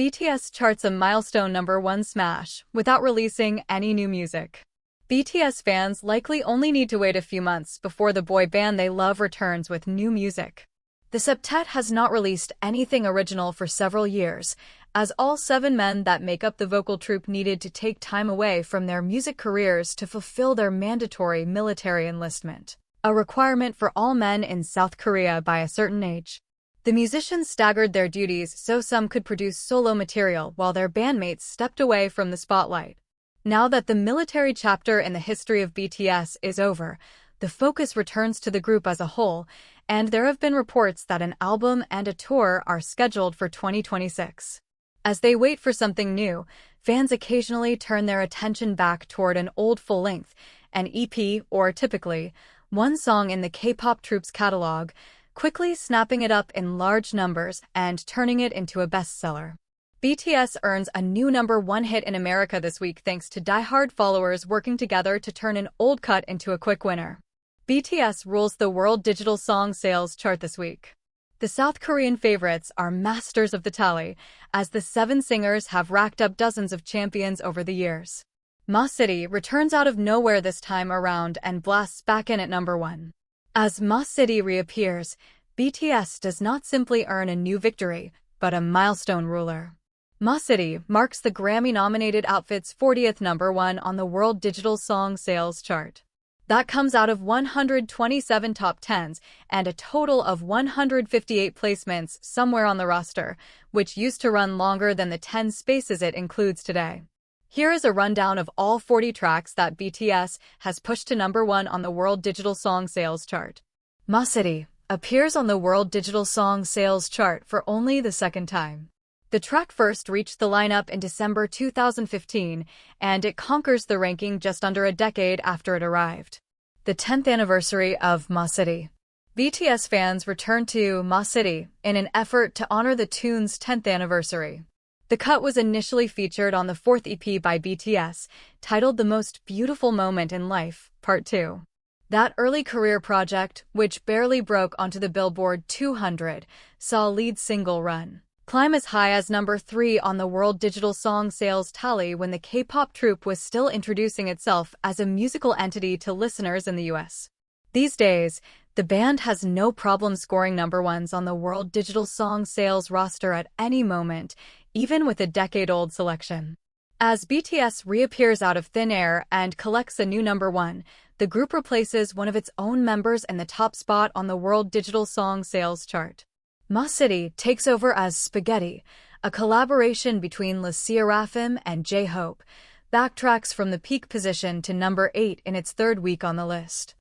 BTS charts a milestone #1 smash without releasing any new music. BTS fans likely only need to wait a few months before the boy band they love returns with new music. The septet has not released anything original for several years, as all 7 men that make up the vocal troupe needed to take time away from their music careers to fulfill their mandatory military enlistment, a requirement for all men in South Korea by a certain age. The musicians staggered their duties so some could produce solo material while their bandmates stepped away from the spotlight. Now that the military chapter in the history of BTS is over, the focus returns to the group as a whole, and there have been reports that an album and a tour are scheduled for 2026. As they wait for something new, fans occasionally turn their attention back toward an old full-length, an EP, or typically, one song in the K-pop troupe's catalog, quickly snapping it up in large numbers and turning it into a bestseller. BTS earns a new #1 hit in America this week thanks to die-hard followers working together to turn an old cut into a quick winner. BTS rules the world digital song sales chart this week. The South Korean favorites are masters of the tally, as the 7 singers have racked up dozens of champions over the years. Ma City returns out of nowhere this time around and blasts back in at #1. As Ma City reappears, BTS does not simply earn a new victory, but a milestone ruler. Ma City marks the Grammy-nominated outfit's 40th #1 on the World Digital Song Sales chart. That comes out of 127 top 10s and a total of 158 placements somewhere on the roster, which used to run longer than the 10 spaces it includes today. Here is a rundown of all 40 tracks that BTS has pushed to #1 on the World Digital Song Sales chart. Ma City appears on the World Digital Song Sales chart for only the second time. The track first reached the lineup in December 2015, and it conquers the ranking just under a decade after it arrived. The 10th anniversary of Ma City. BTS fans returned to Ma City in an effort to honor the tune's 10th anniversary. The cut was initially featured on the 4th EP by BTS, titled The Most Beautiful Moment in Life, Part 2. That early career project, which barely broke onto the Billboard 200, saw lead single run. Climb as high as #3 on the World Digital Song Sales tally when the K-pop troupe was still introducing itself as a musical entity to listeners in the US. These days, the band has no problem scoring #1s on the World Digital Song Sales roster at any moment, even with a decade-old selection. As BTS reappears out of thin air and collects a new #1, the group replaces one of its own members in the top spot on the World Digital Song Sales chart. Ma City takes over as Spaghetti, a collaboration between Le Sserafim and J-Hope, backtracks from the peak position to #8 in its 3rd week on the list.